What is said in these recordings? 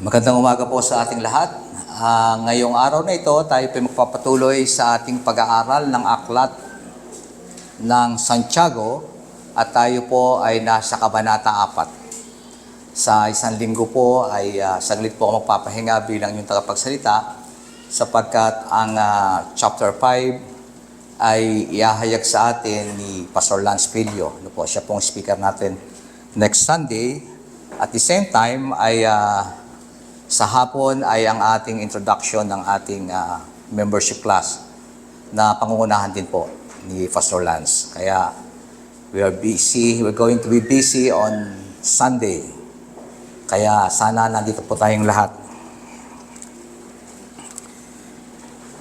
Magandang umaga po sa ating lahat. Ngayong araw na ito, tayo po magpapatuloy sa ating pag-aaral ng aklat ng Santiago at tayo po ay nasa Kabanata 4. Sa isang linggo po ay saglit po ako magpapahinga bilang yung tagapagsalita sapagkat ang chapter 5 ay iahayag sa atin ni Pastor Lance Pilio. Siya pong speaker natin next Sunday. At the same time ay sa hapon ay ang ating introduction ng ating membership class na pangungunahan din po ni Pastor Lance. Kaya we're going to be busy on Sunday. Kaya sana nandito po tayong lahat.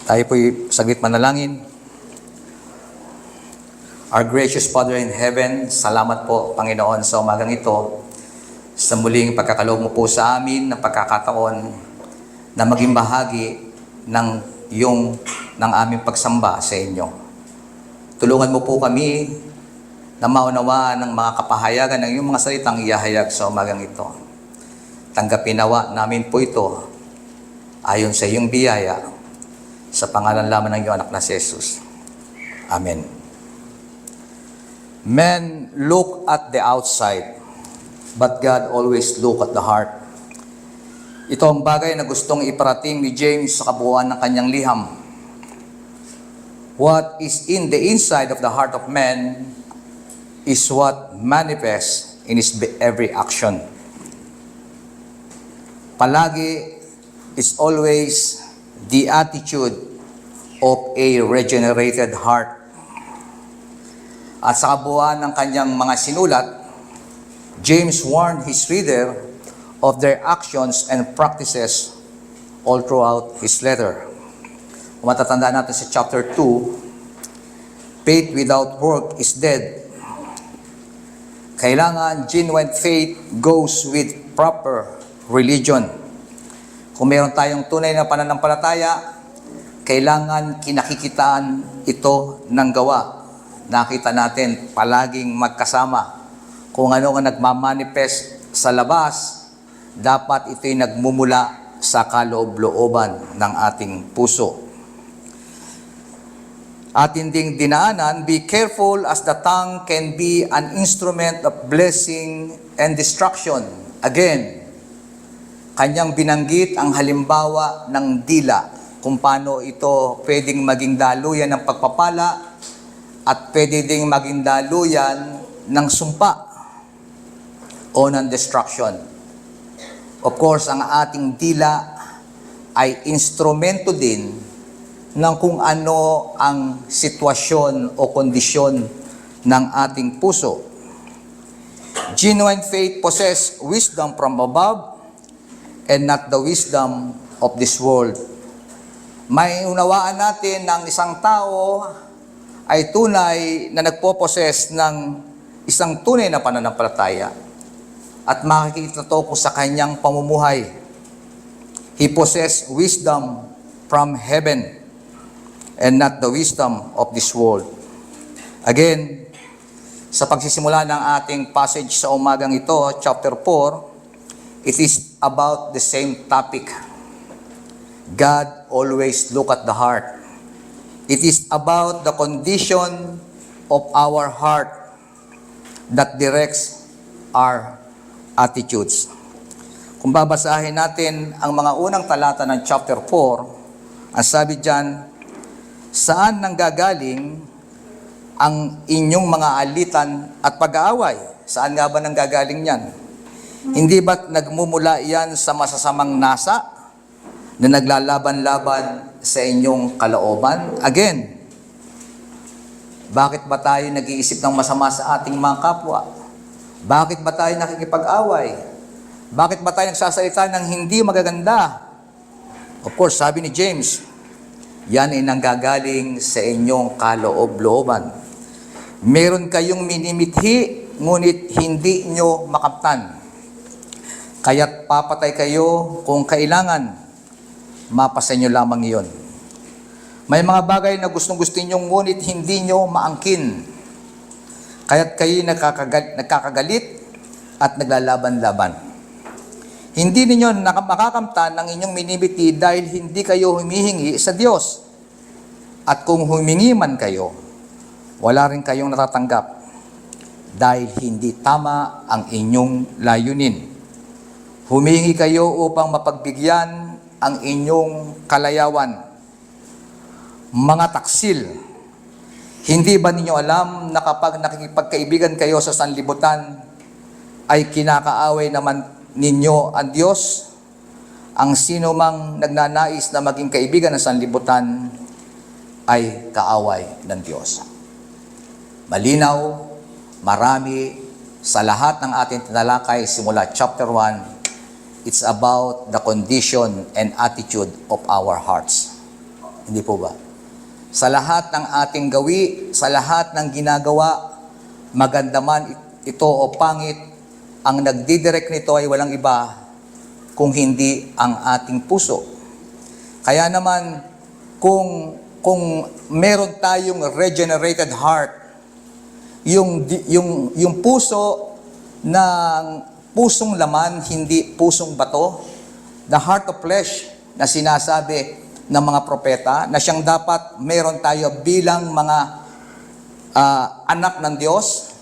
Tayo po'y saglit manalangin. Our gracious Father in heaven, salamat po Panginoon sa umagang ito, sa muling pagkakaloob mo po sa amin ng pagkakataon na maging bahagi ng aming pagsamba sa inyo. Tulungan mo po kami na maunawaan ng mga kapahayagan ng iyong mga salitang iahayag sa umagang ito. Tanggapin nawa namin po ito ayon sa iyong biyaya, sa pangalan lamang ng iyong anak na si Jesus. Amen. Men look at the outside, but God always look at the heart. Ito ang bagay na gustong iparating ni James sa kabuuan ng kanyang liham. What is in the inside of the heart of man is what manifests in his every action. Palagi is always the attitude of a regenerated heart. At sa kabuuan ng kanyang mga sinulat, James warned his reader of their actions and practices all throughout his letter. Kung matatandaan natin sa chapter 2, faith without work is dead. Kailangan genuine faith goes with proper religion. Kung meron tayong tunay na pananampalataya, kailangan kinakikitaan ito ng gawa. Nakita natin palaging magkasama. Kung ano ang nagmamanifest sa labas, dapat ito'y nagmumula sa kaloob-looban ng ating puso. Atin ding dinaanan, be careful as the tongue can be an instrument of blessing and destruction. Again, kanyang binanggit ang halimbawa ng dila, kung paano ito pwedeng maging daluyan ng pagpapala at pwede ding maging daluyan ng sumpa o ng destruction. Of course, ang ating dila ay instrumento din ng kung ano ang sitwasyon o kondisyon ng ating puso. Genuine faith possess wisdom from above and not the wisdom of this world. May unawaan natin ng isang tao ay tunay na nagpo-possess ng isang tunay na pananampalataya at makikita to ko sa kanyang pamumuhay. He possessed wisdom from heaven and not the wisdom of this world. Again, sa pagsisimula ng ating passage sa umagang ito, chapter 4, it is about the same topic. God always look at the heart. It is about the condition of our heart that directs our attitudes. Kung babasahin natin ang mga unang talata ng chapter 4, ang sabi diyan, saan nanggagaling ang inyong mga alitan at pag-aaway? Saan nga ba nanggagaling yan? Hindi ba't nagmumula yan sa masasamang nasa na naglalaban-laban sa inyong kalooban? Again, bakit ba tayo nag-iisip ng masama sa ating mga kapwa? Bakit ba tayo nakikipag-away? Bakit ba tayo nagsasalita ng hindi magaganda? Of course, sabi ni James, yan ay nanggagaling sa inyong kaloob-looban. Meron kayong minimithi, ngunit hindi nyo makamtan. Kaya't papatay kayo kung kailangan, mapasa nyo lamang iyon. May mga bagay na gustong-gusto nyo, ngunit hindi nyo maangkin. Kaya't kayo nagkakagalit at naglalaban-laban. Hindi ninyo makakamtan ng inyong minibiti dahil hindi kayo humihingi sa Diyos. At kung humingi man kayo, wala rin kayong natatanggap dahil hindi tama ang inyong layunin. Humingi kayo upang mapagbigyan ang inyong kalayawan. Mga taksil, hindi ba ninyo alam na kapag nakikipagkaibigan kayo sa sanlibutan, ay kinakaaway naman ninyo ang Diyos? Ang sino mang nagnanais na maging kaibigan ng sanlibutan ay kaaway ng Diyos. Malinaw, marami, sa lahat ng ating tinalakay simula chapter 1, it's about the condition and attitude of our hearts. Hindi po ba? Sa lahat ng ating gawi, sa lahat ng ginagawa, maganda man ito o pangit, ang nagdidirect nito ay walang iba kung hindi ang ating puso. Kaya naman, kung meron tayong regenerated heart, yung puso ng pusong laman, hindi pusong bato, the heart of flesh na sinasabi ng mga propeta, na siyang dapat meron tayo bilang mga anak ng Diyos,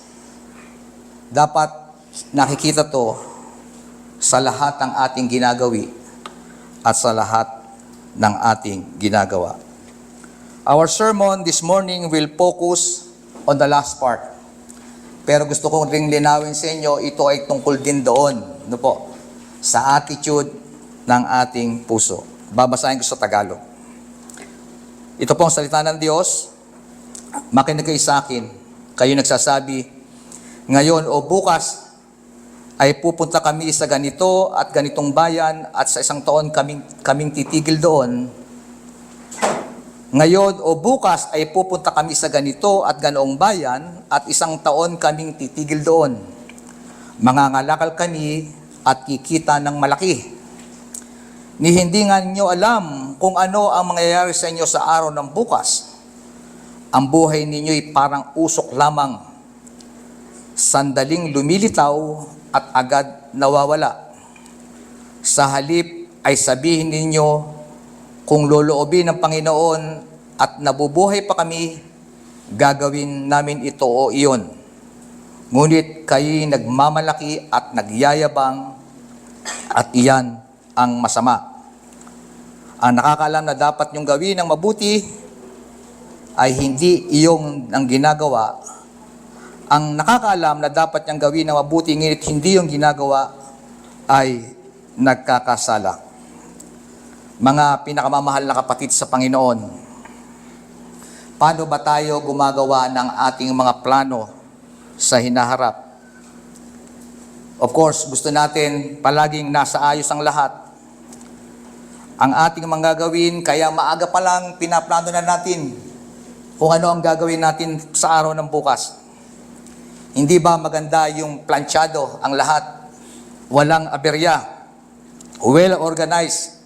dapat nakikita to sa lahat ng ating ginagawi at sa lahat ng ating ginagawa. Our sermon this morning will focus on the last part. Pero gusto kong ring linawin sa inyo, ito ay tungkol din doon, sa attitude ng ating puso. Babasahin ko sa Tagalog. Ito po ang salita ng Diyos. Makinig kayo sa akin. Kayo nagsasabi, ngayon o bukas ay pupunta kami sa ganito at ganitong bayan at sa isang taon kaming titigil doon. Ngayon o bukas ay pupunta kami sa ganito at ganoong bayan at isang taon kaming titigil doon. Mangangalakal kami at kikita ng malaki. Ni hindi nga ninyo alam kung ano ang mangyayari sa inyo sa araw ng bukas. Ang buhay ninyo'y parang usok lamang. Sandaling lumilitaw at agad nawawala. Sa halip ay sabihin ninyo, kung loloobin ng Panginoon at nabubuhay pa kami, gagawin namin ito o iyon. Ngunit kayo'y nagmamalaki at nagyayabang at iyan ang masama. Ang nakakaalam na dapat niyong gawin ng mabuti ay hindi iyong ang ginagawa. Ang nakakaalam na dapat niyang gawin ng mabuti ngunit hindi yung ginagawa ay nagkakasala. Mga pinakamamahal na kapatid sa Panginoon, paano ba tayo gumagawa ng ating mga plano sa hinaharap? Of course, gusto natin palaging nasa ayos ang lahat. Ang ating mga gagawin, kaya maaga pa lang pinaplano na natin kung ano ang gagawin natin sa araw ng bukas. Hindi ba maganda yung planchado ang lahat? Walang aberya, well organized.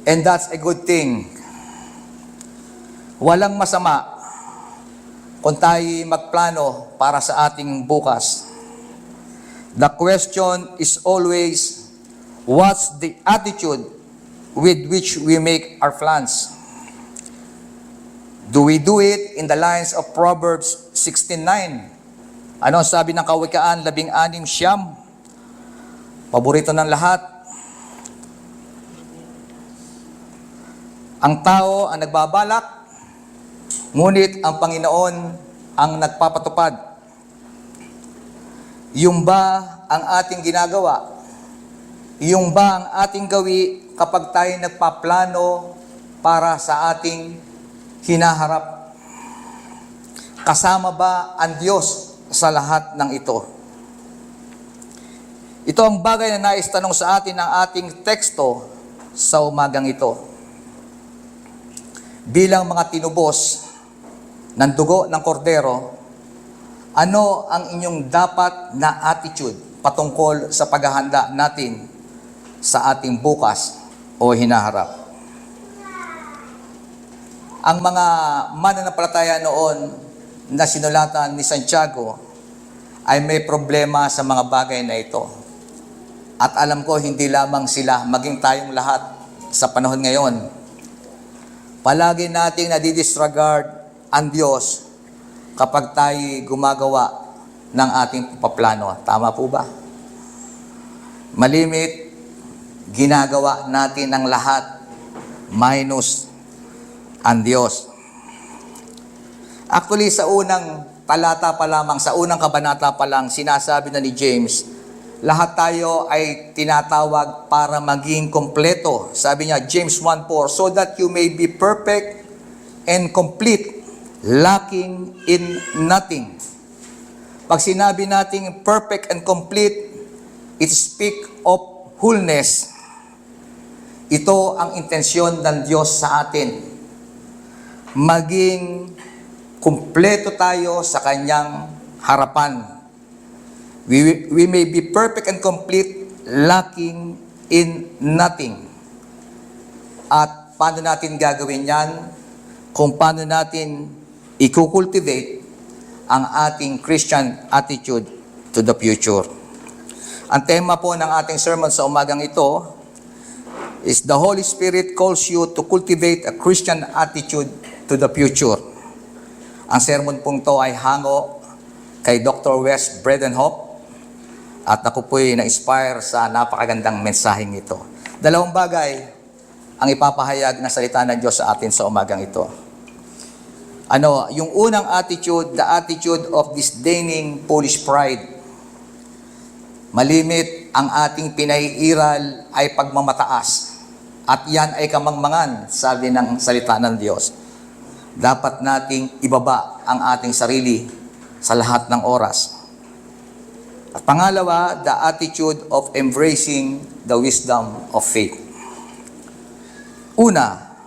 And that's a good thing. Walang masama kung tayo magplano para sa ating bukas. The question is always, what's the attitude with which we make our plans? Do we do it in the lines of Proverbs 16:9? Ano ang sabi ng Kawikaan 16:9? Paborito ng lahat. Ang tao ang nagbabalak, ngunit ang Panginoon ang nagpapatupad. Yung ba ang ating ginagawa? Yung ba ang ating gawi kapag tayo nagpaplano para sa ating hinaharap? Kasama ba ang Diyos sa lahat ng ito? Ito ang bagay na nais tanong sa atin ng ating teksto sa umagang ito. Bilang mga tinubos ng dugo ng kordero, ano ang inyong dapat na attitude patungkol sa paghahanda natin sa ating bukas o hinaharap? Ang mga mananampalataya noon na sinulatan ni Santiago ay may problema sa mga bagay na ito. At alam ko, hindi lamang sila, maging tayong lahat sa panahon ngayon. Palagi nating nadidisregard ang Diyos kapag tayo gumagawa ng ating paplano. Tama po ba? Malimit, ginagawa natin ang lahat minus ang Diyos. Actually, sa unang talata pa lamang, sa unang kabanata pa lang, sinasabi na ni James, lahat tayo ay tinatawag para maging kompleto. Sabi niya, James 1:4, so that you may be perfect and complete, lacking in nothing. Pag sinabi nating perfect and complete, it speak of wholeness. Ito ang intensyon ng Diyos sa atin. Maging kumpleto tayo sa Kanyang harapan. We may be perfect and complete, lacking in nothing. At paano natin gagawin yan? Kung paano natin i-cultivate ang ating Christian attitude to the future. Ang tema po ng ating sermon sa umagang ito is the Holy Spirit calls you to cultivate a Christian attitude to the future. Ang sermon pong to ay hango kay Dr. Wes Bredenhoff at ako po'y na-inspire sa napakagandang mensaheng ito. Dalawang bagay ang ipapahayag na salita ng Diyos sa atin sa umagang ito. Yung unang attitude, the attitude of disdaining foolish pride. Malimit ang ating pinaiiral ay pagmamataas. At yan ay kamangmangan, sabi ng salita ng Diyos. Dapat nating ibaba ang ating sarili sa lahat ng oras. At pangalawa, the attitude of embracing the wisdom of faith. Una,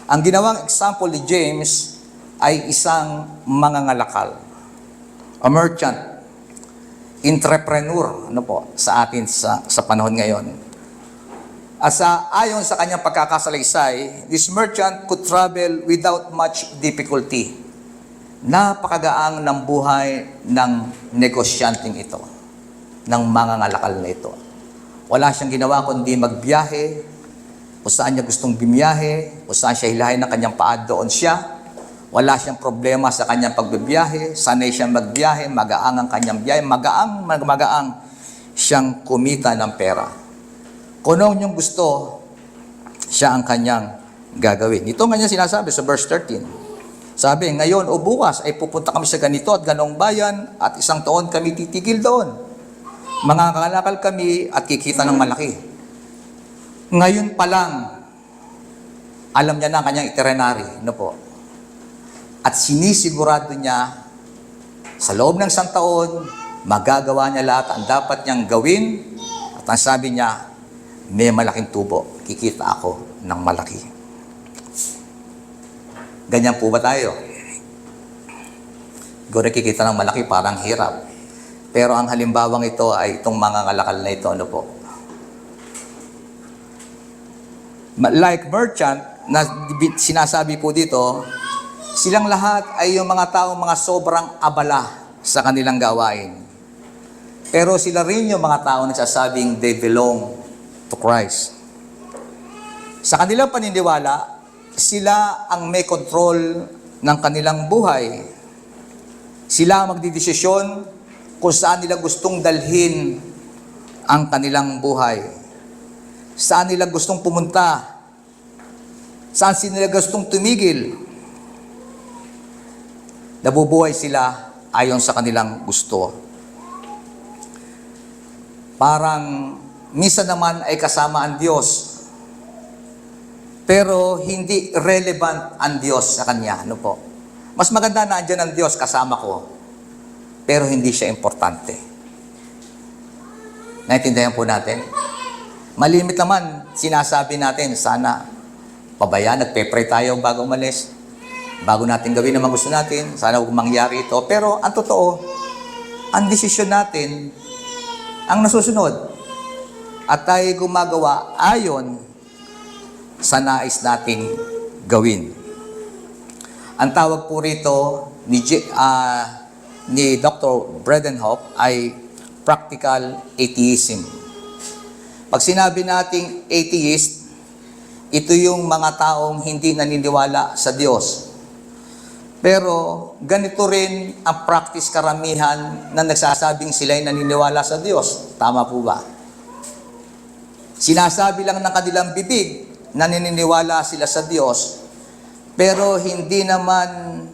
ang ginawang example ni James ay isang mangangalakal, a merchant, entrepreneur, sa atin sa panahon ngayon. At ayon sa kanyang pagkakasalaysay, this merchant could travel without much difficulty. Napakagaang ng buhay ng negosyanteng ito, ng mangangalakal na ito. Wala siyang ginawa kundi magbiyahe, kung saan niya gustong bumiyahe, kung saan siya hilahin ng kanyang paa, doon siya. Wala siyang problema sa kanyang pagbibiyahe, sanay siyang magbiyahe, magaang ang kanyang biyahe, magaang siyang kumita ng pera. Kung ano niyong gusto, siya ang kanyang gagawin. Ito nga niya sinasabi sa verse 13. Sabi, ngayon o bukas ay pupunta kami sa ganito at ganong bayan at isang taon kami titigil doon. Mangangalakal kami at kikita ng malaki. Ngayon pa lang, alam niya na ang kanyang itinerary. At sinisigurado niya, sa loob ng isang taon, magagawa niya lahat ang dapat niyang gawin. At ang sabi niya, may malaking tubo, kikita ako ng malaki. Ganyan po ba tayo? Siguro kikita ng malaki, parang hirap. Pero ang halimbawang ito ay itong mga ngalakal na ito, Like merchant, na sinasabi po dito, silang lahat ay yung mga taong mga sobrang abala sa kanilang gawain. Pero sila rin yung mga taong nagsasabing they belong to Christ. Sa kanilang paniniwala, sila ang may control ng kanilang buhay. Sila ang magdidesisyon kung saan nila gustong dalhin ang kanilang buhay. Saan nila gustong pumunta. Saan nila gustong tumigil. Nabubuhay sila ayon sa kanilang gusto. Parang minsan naman ay kasama ang Diyos. Pero hindi relevant ang Diyos sa kanya. Mas maganda na andyan ang Diyos kasama ko. Pero hindi siya importante. Naintindihan po natin? Malimit naman, sinasabi natin, sana pabayaan, nagpe-pray tayo bago umalis. Bago natin gawin ang mga gusto natin, sana huwag mangyari ito. Pero ang totoo, ang desisyon natin, ang nasusunod. At tayo gumagawa ayon sa nais nating gawin. Ang tawag po rito ni Dr. Bredenhoff ay practical atheism. Pag sinabi nating atheist, ito yung mga taong hindi naniniwala sa Diyos. Pero ganito rin ang practice karamihan na nagsasabing sila'y naniniwala sa Diyos. Tama po ba? Sinasabi lang ng kanilang bibig na naniniwala sila sa Diyos, pero hindi naman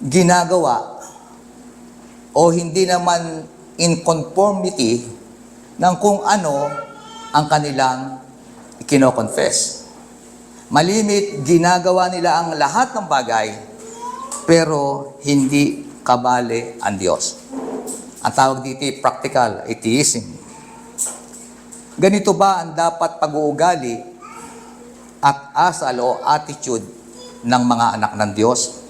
ginagawa o hindi naman in conformity ng kung ano ang kanilang kino-confess. Malimit, ginagawa nila ang lahat ng bagay, pero hindi kabale ang Diyos. Ang tawag dito ay practical atheism. Ganito ba ang dapat pag-uugali at asal o attitude ng mga anak ng Diyos?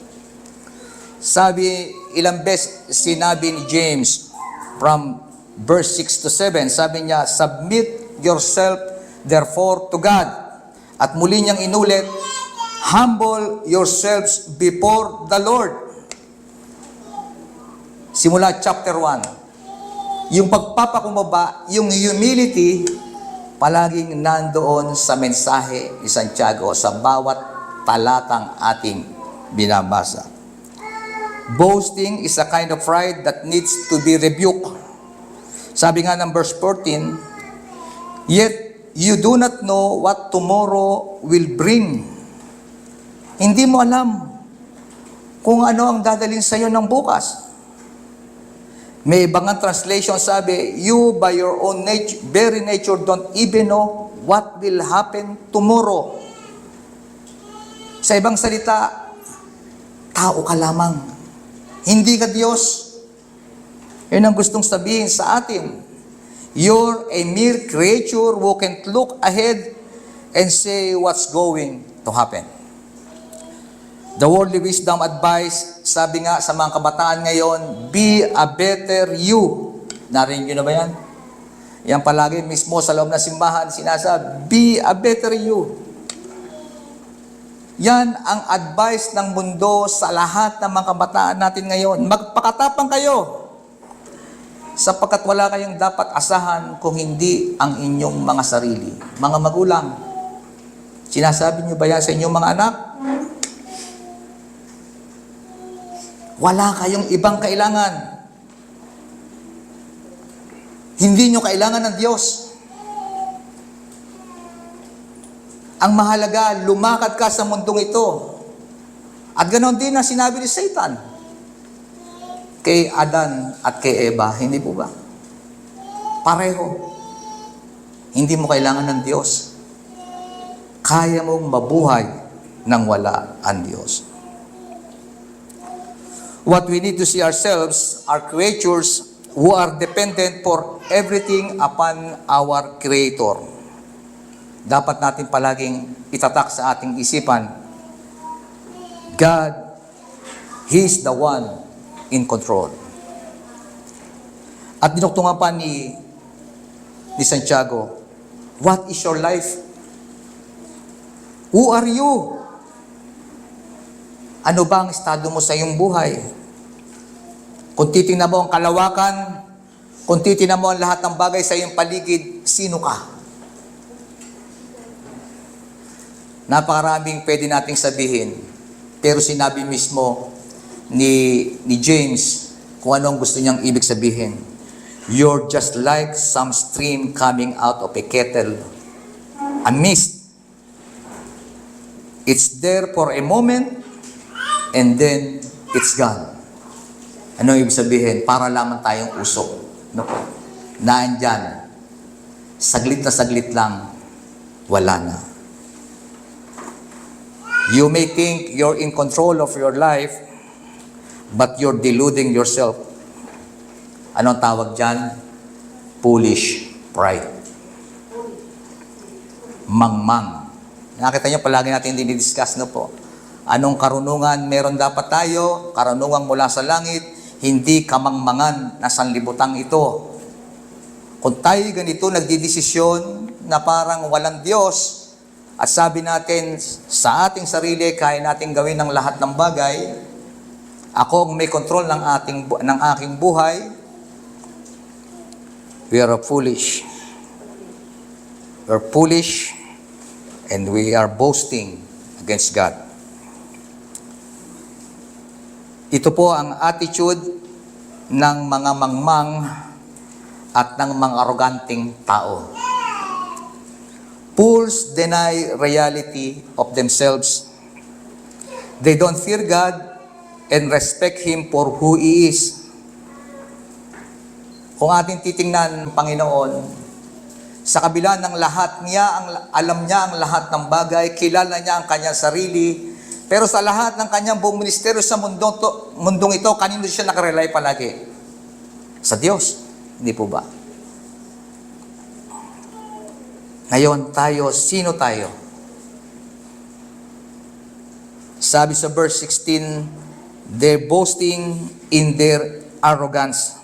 Sabi, ilang beses sinabi ni James from verse 6 to 7, sabi niya, "Submit yourself therefore to God." At muli niyang inulit, "Humble yourselves before the Lord." Simula chapter 1. Yung pagpapakumbaba, yung humility, palaging nandoon sa mensahe ni Santiago sa bawat talatang ating binabasa. Boasting is a kind of pride that needs to be rebuked. Sabi nga ng verse 14, "Yet you do not know what tomorrow will bring." Hindi mo alam kung ano ang dadalhin sa iyo ng bukas. May ibang translation sabi, "You by your own very nature don't even know what will happen tomorrow." Sa ibang salita, tao ka lamang. Hindi ka Diyos. Yun ang gustong sabihin sa atin. You're a mere creature who can't look ahead and say what's going to happen. The worldly wisdom advice, sabi nga sa mga kabataan ngayon, be a better you. Narinig nyo na ba yan? Yan palagi mismo sa loob ng simbahan, sinasabi, be a better you. Yan ang advice ng mundo sa lahat ng mga kabataan natin ngayon. Magpakatapang kayo, sapagkat wala kayong dapat asahan kung hindi ang inyong mga sarili. Mga magulang, sinasabi niyo ba yan sa inyong mga anak? Wala kayong ibang kailangan. Hindi nyo kailangan ng Diyos. Ang mahalaga, lumakad ka sa mundong ito. At ganoon din ang sinabi ni Satan kay Adan at kay Eva, hindi po ba? Pareho. Hindi mo kailangan ng Diyos. Kaya mong mabuhay nang wala ang Diyos. What we need to see ourselves are creatures who are dependent for everything upon our Creator. Dapat natin palaging itatak sa ating isipan, God, He's the one in control. At dinuktungan pa ni Santiago, what is your life? Who are you? Ano ba ang estado mo sa iyong buhay? Kung titingnan mo ang kalawakan, kung titingnan mo ang lahat ng bagay sa iyong paligid, sino ka? Napakaraming pwede nating sabihin, pero sinabi mismo ni James kung ano ang gusto niyang ibig sabihin. You're just like some stream coming out of a kettle, a mist. It's there for a moment, and then it's gone. Ano ibig sabihin? Para lamang tayong usok. No? Naandyan. Saglit na saglit lang, wala na. You may think you're in control of your life, but you're deluding yourself. Anong tawag dyan? Foolish pride. Mangmang. Nakita niyo, palagi natin dinidiscuss, no po? Anong karunungan meron dapat tayo? Karunungan mula sa langit, hindi kamangmangan na sanlibutan ito. Kung tayo ganito nagdidesisyon na parang walang Diyos, at sabi natin sa ating sarili, kaya natin gawin ng lahat ng bagay, ako ang may control ng aking buhay, we are foolish. we're foolish, and we are boasting against God. Ito po ang attitude ng mga mangmang at ng mga arroganting tao. Fools deny reality of themselves. They don't fear God and respect Him for who He is. Kung ating titingnan, Panginoon, sa kabila ng lahat alam niya ang lahat ng bagay, kilala niya ang kanyang sarili, pero sa lahat ng kanyang buong ministeryo sa mundong ito, kanino siya nakarely palagi? Sa Diyos. Hindi po ba? Ngayon tayo, sino tayo? Sabi sa verse 16, they're boasting in their arrogance.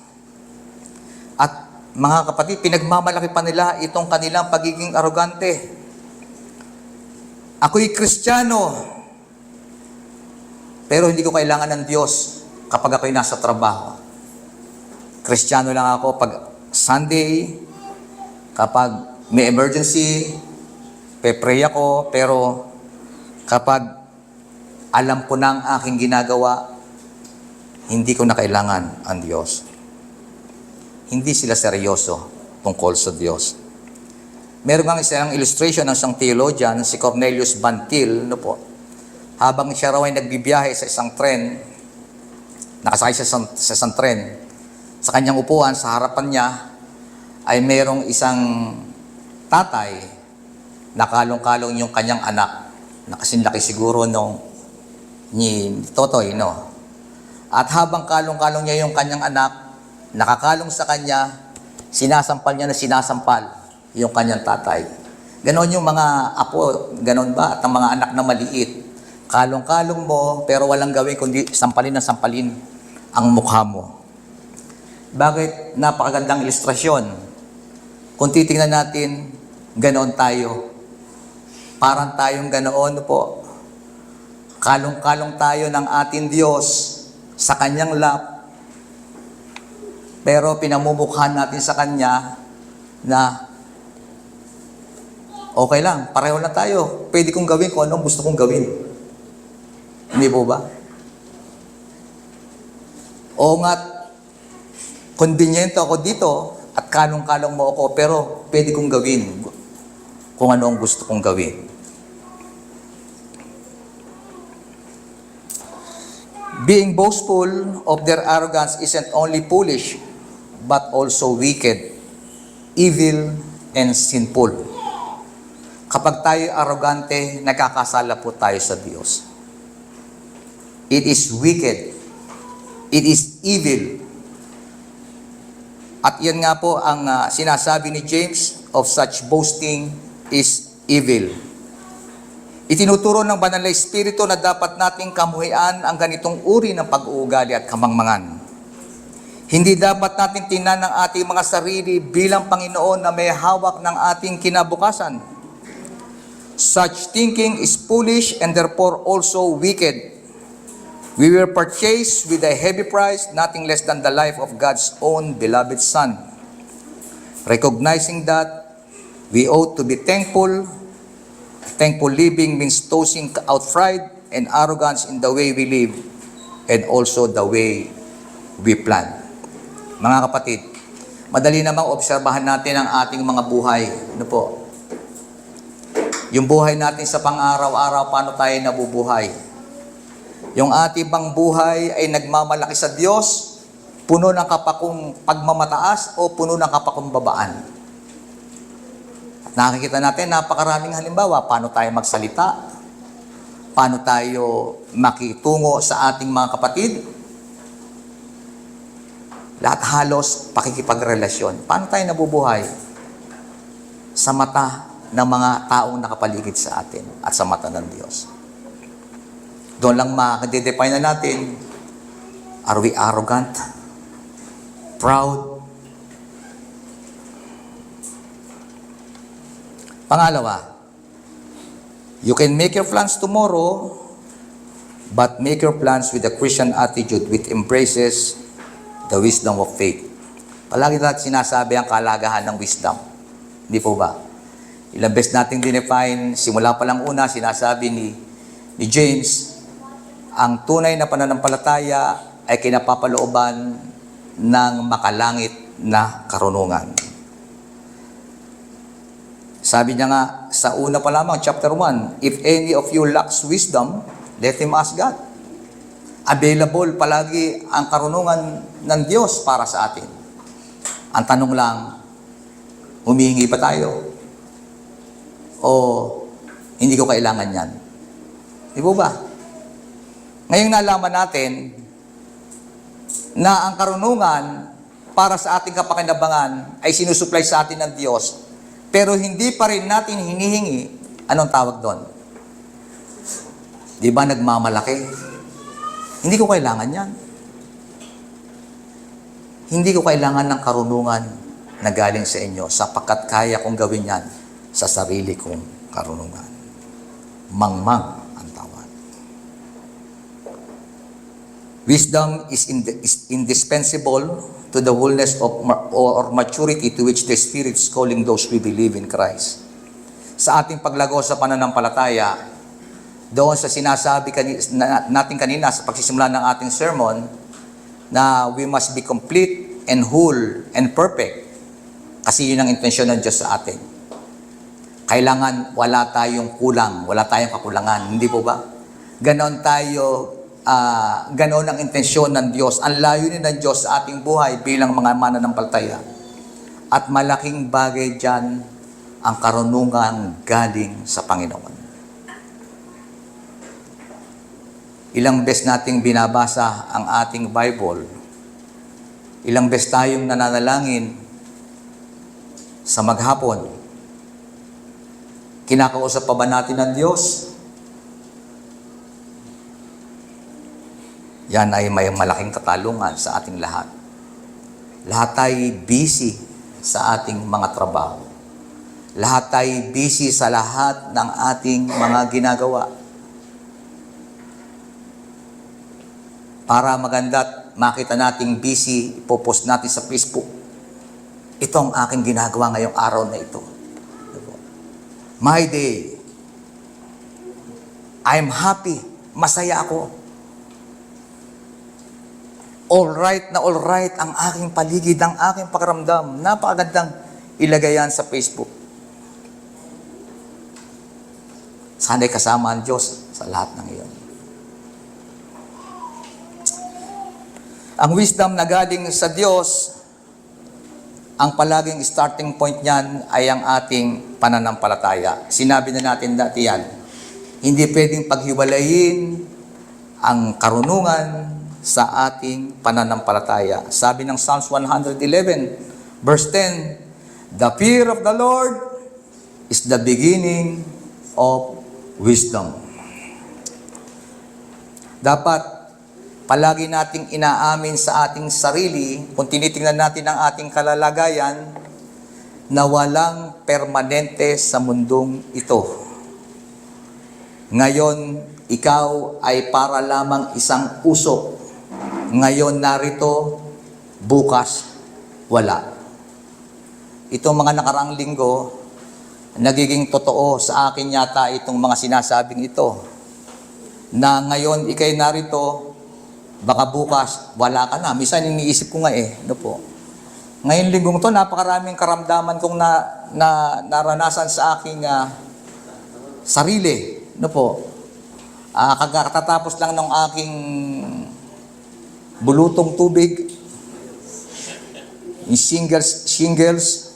At mga kapatid, pinagmamalaki pa nila itong kanilang pagiging arrogante. Ako'y Kristiyano, pero hindi ko kailangan ng Diyos kapag ako'y nasa trabaho. Kristiyano lang ako pag Sunday, kapag may emergency, pe-pray ako, pero kapag alam ko na ang aking ginagawa, hindi ko na kailangan ang Diyos. Hindi sila seryoso tungkol sa Diyos. Meron nga isang illustration ng isang theologian, si Cornelius Van Til, habang siya raw ay nagbibiyahe sa isang tren, nakasakay siya sa isang tren, sa kanyang upuan, sa harapan niya, ay merong isang tatay, nakalong-kalong yung kanyang anak, na kasing laki siguro ni Totoy, no? At habang kalong-kalong niya yung kanyang anak, nakakalong sa kanya, sinasampal niya na sinasampal yung kanyang tatay. Ganon yung mga apo, ganon ba? At ang mga anak na maliit. Kalong-kalong mo, pero walang gawin kundi sampalin na sampalin ang mukha mo. Bakit? Napakagandang ilustrasyon. Kung titingnan natin, ganoon tayo. Parang tayong ganoon po. Kalong-kalong tayo ng ating Diyos sa kanyang lap. Pero pinamumukhaan natin sa kanya na okay lang, pareho na tayo. Pwede kong gawin kung anong gusto kong gawin. Hindi po ba? O nga't, konbinyento ako dito at kalong-kalong mo ako, pero pwede kong gawin kung ano ang gusto kong gawin. Being boastful of their arrogance isn't only foolish, but also wicked, evil, and sinful. Kapag tayo arrogante, nakakasala po tayo sa Diyos. It is wicked. It is evil. At yan nga po ang sinasabi ni James, of such boasting is evil. Itinuturo ng banal na Espiritu na dapat nating kamuhian ang ganitong uri ng pag-uugali at kamangmangan. Hindi dapat natin tingnan ng ating mga sarili bilang Panginoon na may hawak ng ating kinabukasan. Such thinking is foolish and therefore also wicked. We were purchased with a heavy price, nothing less than the life of God's own beloved Son. Recognizing that, we ought to be thankful. Thankful living means tossing out pride and arrogance in the way we live and also the way we plan. Mga kapatid, madali namang obserbahan natin ang ating mga buhay. Ano po? Yung buhay natin sa pang-araw-araw, paano tayo nabubuhay? Yung ating bang buhay ay nagmamalaki sa Diyos, puno ng kapakong pagmamataas o puno ng kapakumbabaan? At nakikita natin, napakaraming halimbawa, paano tayo magsalita, paano tayo makitungo sa ating mga kapatid, lahat halos pakikipagrelasyon. Paano tayo nabubuhay sa mata ng mga taong nakapaligid sa atin at sa mata ng Diyos? Doon lang makadedefine na natin, are we arrogant? Proud? Pangalawa, you can make your plans tomorrow, but make your plans with a Christian attitude which embraces the wisdom of faith. Palagi natin sinasabi ang kalagahan ng wisdom. Hindi po ba? Ilang beses nating dinefine, simula pa lang una, sinasabi ni James, ang tunay na pananampalataya ay kinapapalooban ng makalangit na karunungan. Sabi niya nga, sa una pa lamang, chapter 1, if any of you lacks wisdom, let him ask God. Available palagi ang karunungan ng Diyos para sa atin. Ang tanong lang, humihingi pa tayo? O hindi ko kailangan yan? Di ba? Ngayong nalaman natin na ang karunungan para sa ating kapakinabangan ay sinusupply sa atin ng Diyos, pero hindi pa rin natin hinihingi, anong tawag doon? Di ba nagmamalaki? Hindi ko kailangan yan. Hindi ko kailangan ng karunungan na galing sa inyo sapagkat kaya kong gawin yan sa sarili kong karunungan. Mangmang ang tawag. Wisdom is indispensable to the fullness of or maturity to which the Spirit is calling those who believe in Christ. Sa ating paglago sa pananampalataya, doon sa sinasabi natin kanina sa pagsisimula ng ating sermon, na we must be complete and whole and perfect. Kasi yun ang intensyon ng Diyos sa atin. Kailangan wala tayong kulang, wala tayong kakulangan. Hindi po ba? Ganon ang intensyon ng Diyos. Ang layunin ng Diyos sa ating buhay bilang mga mananampalataya. At malaking bagay dyan ang karunungan galing sa Panginoon. Ilang beses nating binabasa ang ating Bible. Ilang beses tayong nananalangin sa maghapon. Kinakausap pa ba natin ng Diyos? Yan ay may malaking katalungan sa ating lahat. Lahat tayo busy sa ating mga trabaho. Lahat tayo busy sa lahat ng ating mga ginagawa. Para maganda't makita nating busy, ipopost natin sa Facebook. Ito ang aking ginagawa ngayong araw na ito. My day. I'm happy. Masaya ako. All right ang aking paligid, ang aking pakiramdam. Napakagandang ilagay yan sa Facebook. Sana'y kasama ang Diyos sa lahat ng iyon. Ang wisdom na galing sa Diyos, ang palaging starting point niyan ay ang ating pananampalataya. Sinabi na natin dati yan. Hindi pwedeng paghiwalayin ang karunungan sa ating pananampalataya. Sabi ng Psalms 111, verse 10, the fear of the Lord is the beginning of wisdom. Dapat palagi nating inaamin sa ating sarili, kung tinitingnan natin ang ating kalalagayan, na walang permanente sa mundong ito. Ngayon, ikaw ay para lamang isang usok. Ngayon narito, bukas wala. Itong mga nakaraang linggo, nagiging totoo sa akin yata itong mga sinasabing ito. Na ngayon ikay narito, baka bukas, wala ka na. Minsan iniisip ko nga ano po. Ngayon linggong to, napakaraming karamdaman kong naranasan sa aking sarili. Ano po. Katatapos lang ng aking bulutong tubig. Yung shingles.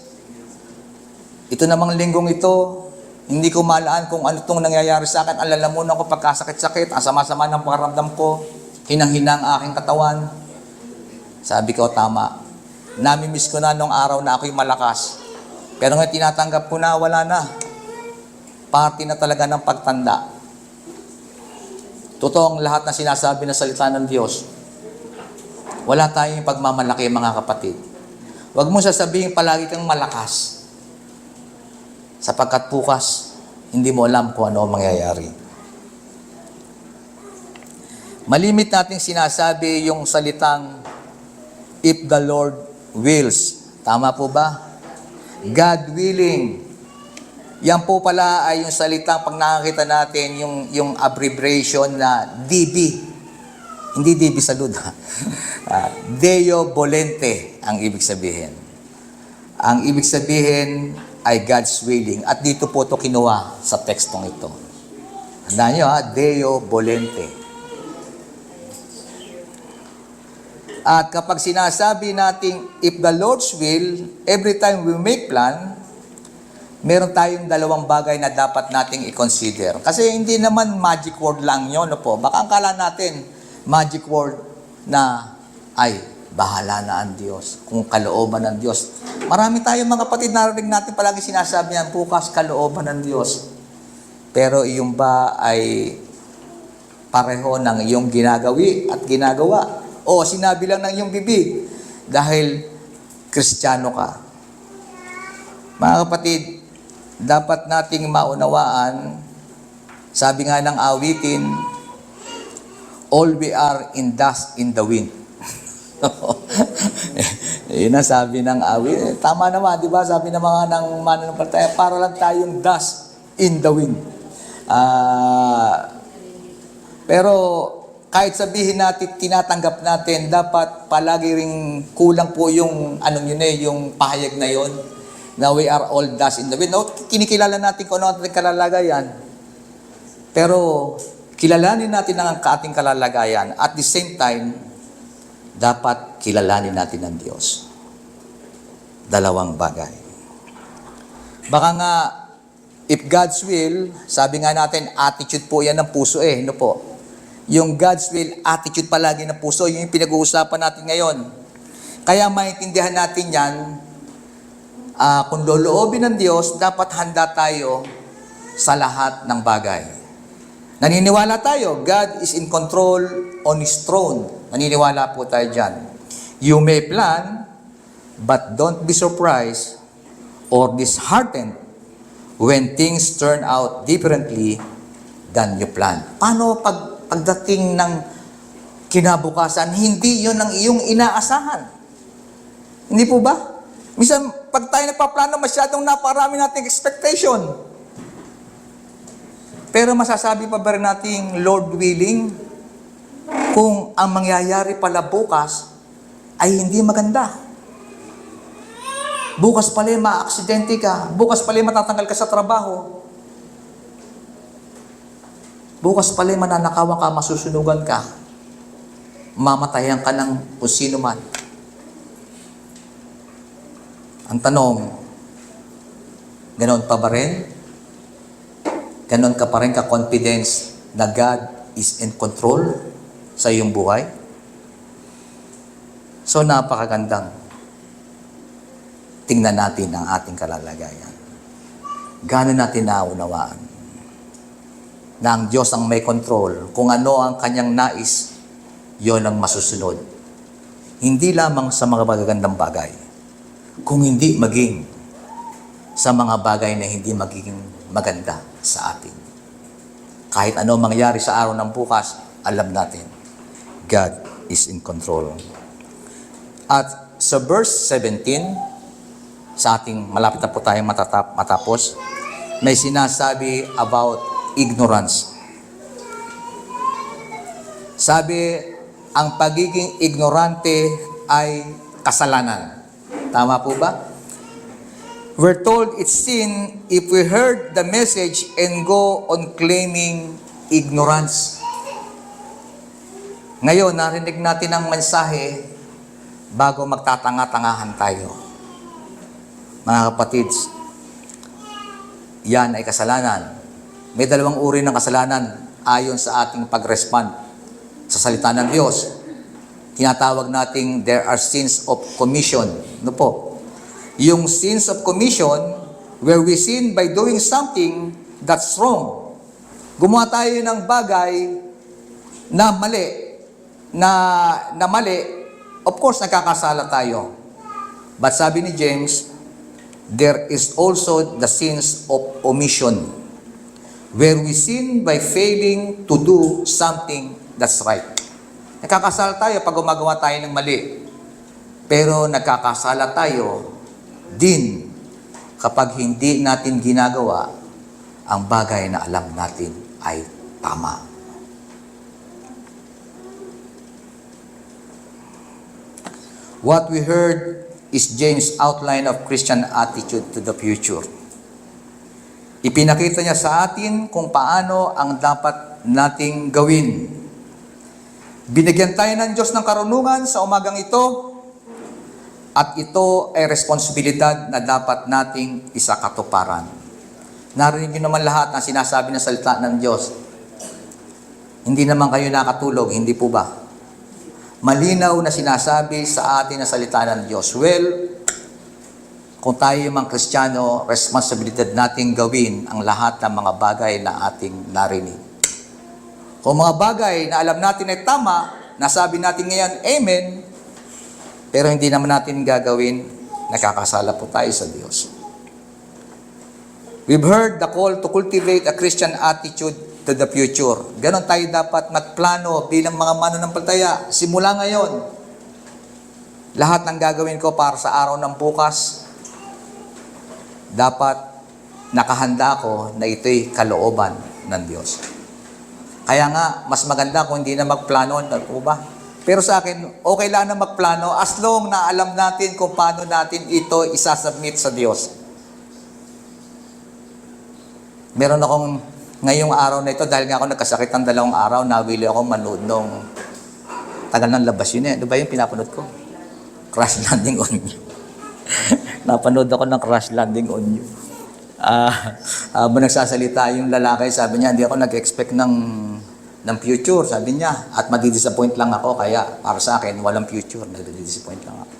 Ito namang linggong ito, hindi ko malaan kung ano itong nangyayari sa akin. Alalamunan ko pagkasakit-sakit, ang sama-sama ng pakaramdam ko. Hinang-hinang aking katawan. Sabi ko, tama. Namimiss ko na nung araw na ako'y malakas. Pero ngayon tinatanggap ko na, wala na. Parte na talaga ng pagtanda. Totoo ang lahat na sinasabi na salita ng Diyos. Wala tayong pagmamalaki, mga kapatid. Huwag mo sasabihin palagi kang malakas. Sapagkat bukas, hindi mo alam kung ano ang mangyayari. Malimit nating sinasabi yung salitang, if the Lord wills. Tama po ba? God willing. Yan po pala ay yung salitang pag nakakita natin, yung abbreviation na DB. Hindi DB salud. Deo volente ang ibig sabihin. Ang ibig sabihin ay God's willing. At dito po ito kinuha sa tekstong ito. Tandaan nyo Deo volente. At kapag sinasabi nating if the Lord's will, every time we make plan, meron tayong dalawang bagay na dapat nating i-consider. Kasi hindi naman magic word lang yun, no po. Baka akala natin, magic word na, ay, bahala na ang Diyos. Kung kalooban ng Diyos. Marami tayong mga kapatid, narinig natin palagi sinasabi yan, bukas kalooban ng Diyos. Pero yung ba ay pareho ng iyong ginagawi at ginagawa? O sinabi lang ng iyong bibig dahil Kristiyano ka. Mga kapatid, dapat nating maunawaan, sabi nga ng awitin, all we are in dust in the wind. Yun ang sabi ng awit. Tama naman, di ba? Sabi ng mga ng mananampalataya, para lang tayong dust in the wind. Pero kahit sabihin natin, tinatanggap natin, dapat palagi ring kulang po yung, yung pahayag na yon, na we are all dust in the wind. No, kinikilala natin kung ano ating kalalagayan. Pero kilalanin natin ang ating kalalagayan. At the same time, dapat kilalanin natin ang Diyos. Dalawang bagay. Baka nga, if God's will, sabi nga natin, attitude po yan ng puso no po. Yung God's will, attitude palagi ng puso, yun yung pinag-uusapan natin ngayon. Kaya maintindihan natin yan, kung loloobin ng Diyos, dapat handa tayo sa lahat ng bagay. Naniniwala tayo, God is in control on His throne. Naniniwala po tayo dyan. You may plan, but don't be surprised or disheartened when things turn out differently than you plan. Paano pagdating ng kinabukasan, hindi yon ang iyong inaasahan? Hindi po ba? Minsan, pag tayo nagpaplano, masyadong naparami nating expectation. Pero masasabi pa ba rin nating, Lord willing, kung ang mangyayari pala bukas ay hindi maganda. Bukas pala ma-aksidente ka. Bukas pala matatanggal ka sa trabaho. Bukas pala mananakawan ka, masusunugan ka. Mamatayan ka ng kung sino man. Ang tanong, ganoon pa ba rin? Ganoon ka pa rin ka-confidence na God is in control sa iyong buhay? So, napakagandang tingnan natin ang ating kalalagayan. Gaano natin naunawaan na ang Diyos ang may control. Kung ano ang kanyang nais, yon ang masusunod. Hindi lamang sa mga magagandang bagay, kung hindi maging sa mga bagay na hindi magiging maganda sa atin. Kahit ano mangyari sa araw ng bukas, alam natin, God is in control. At sa verse 17, sa ating malapit na po tayong matapos, may sinasabi about ignorance. Sabi, ang pagiging ignorante ay kasalanan. Tama po ba? We're told it's sin if we heard the message and go on claiming ignorance. Ngayon, narinig natin ang mensahe bago magtatanga-tangahan tayo. Mga kapatids, yan ay kasalanan. May dalawang uri ng kasalanan ayon sa ating pag-respond sa salita ng Diyos. Tinatawag nating there are sins of commission. No po? Yung sins of commission, where we sin by doing something that's wrong. Gumawa tayo ng bagay na mali, of course, nagkakasala tayo. But sabi ni James, there is also the sins of omission, where we sin by failing to do something that's right. Nagkakasala tayo pag gumagawa tayo ng mali. Pero nagkakasala tayo din kapag hindi natin ginagawa ang bagay na alam natin ay tama. What we heard is James' outline of Christian attitude to the future. Ipinakita niya sa atin kung paano ang dapat nating gawin. Binigyan tayo ng Diyos ng karunungan sa umagang ito, at ito ay responsibilidad na dapat nating isakatuparan. Narinig niyo naman lahat ang sinasabi ng salita ng Diyos. Hindi naman kayo nakatulog, hindi po ba? Malinaw na sinasabi sa atin ang salita ng Diyos. Well, kung tayo mga Kristiyano, responsibilidad nating gawin ang lahat ng mga bagay na ating narinig. Kung mga bagay na alam natin ay tama, nasabi natin ngayon, Amen, pero hindi naman natin gagawin, nakakasala po tayo sa Diyos. We've heard the call to cultivate a Christian attitude to the future. Ganon tayo dapat magplano bilang mga mananampalataya. Simula ngayon, lahat ng gagawin ko para sa araw ng bukas, dapat nakahanda ko na ito'y kalooban ng Diyos. Kaya nga, mas maganda kung hindi na magplano, ba? Pero sa akin, okay lang na magplano as long na alam natin kung paano natin ito isasubmit sa Diyos. Meron akong ngayong araw na ito, dahil nga ako nagkasakit ng 2 araw, nawili ako manood nung tagal ng labas yun eh. Ano ba yung pinapanood ko? Crash Landing on You. Napanood ako ng Crash Landing on You. Habang nagsasalita yung lalaki, sabi niya, hindi ako nag-expect ng future, sabi niya. At madidisappoint lang ako, kaya para sa akin, walang future. Nadidisappoint lang ako.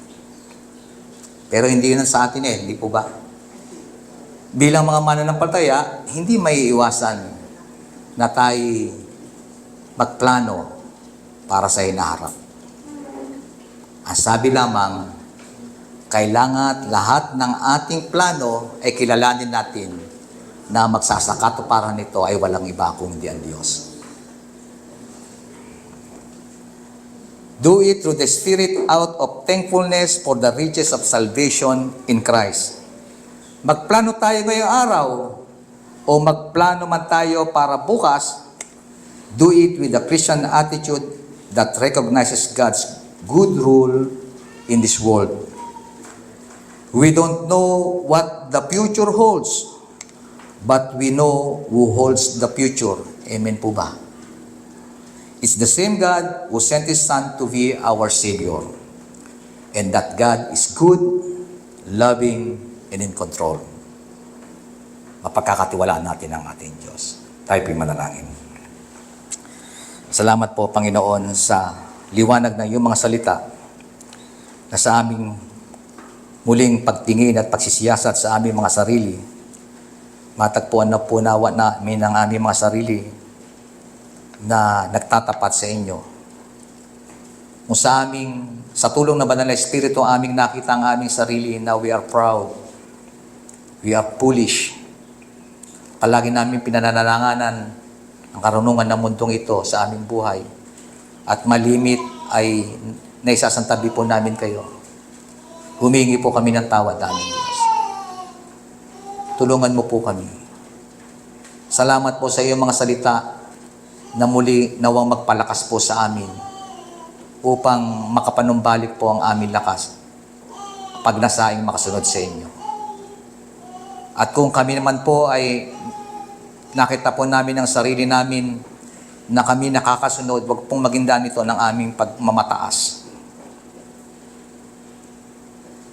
Pero hindi yun sa atin eh, hindi po ba? Bilang mga mananampalataya, hindi may iwasan na tayo magplano para sa hinaharap. Ang sabi lamang, kailangan lahat ng ating plano ay kilalanin natin na magsasakatuparan nito ay walang iba kundi ang Diyos. Do it through the Spirit out of thankfulness for the riches of salvation in Christ. Magplano tayo ngayong araw o magplano man tayo para bukas, do it with a Christian attitude that recognizes God's good rule in this world. We don't know what the future holds, but we know who holds the future. Amen po ba? It's the same God who sent His Son to be our Savior. And that God is good, loving, and in control. Mapagkakatiwalaan natin ang ating Diyos. Tayo po'y manalangin. Salamat po, Panginoon, sa liwanag ng iyong mga salita na sa aming muling pagtingin at pagsisiyasat sa aming mga sarili. Matagpuan na po nawa namin ang aming mga sarili na nagtatapat sa inyo. Kung sa tulong ng Banal na Espiritu, aming nakita ang aming sarili na we are proud, we are foolish. Palagi namin pinananalanganan ang karunungan ng mundong ito sa aming buhay. At malimit ay naisasantabi po namin kayo. Humingi po kami ng tawad, aming Diyos. Tulungan mo po kami. Salamat po sa iyong mga salita na muli nawang magpalakas po sa amin upang makapanumbalik po ang aming lakas pag nasaing makasunod sa inyo. At kung kami naman po ay nakita po namin ang sarili namin na kami nakakasunod, wag pong maginda nito ng aming pagmamataas.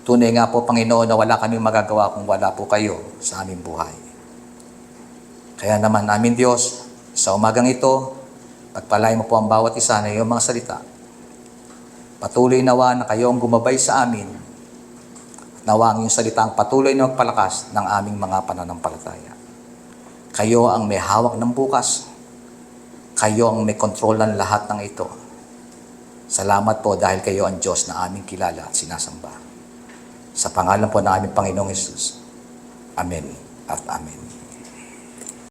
Tunay nga po, Panginoon, na wala kaming magagawa kung wala po kayo sa aming buhay. Kaya naman, aming Diyos, sa umagang ito, pagpalain mo po ang bawat isa na iyong mga salita. Patuloy nawa na kayo ang gumabay sa amin. Nawa ang iyong salita ang patuloy na magpalakas ng aming mga pananampalataya. Kayo ang may hawak ng bukas. Kayo ang may kontrol ng lahat ng ito. Salamat po dahil kayo ang Diyos na aming kilala at sinasamba. Sa pangalan po ng aming Panginoong Hesus. Amen at Amen.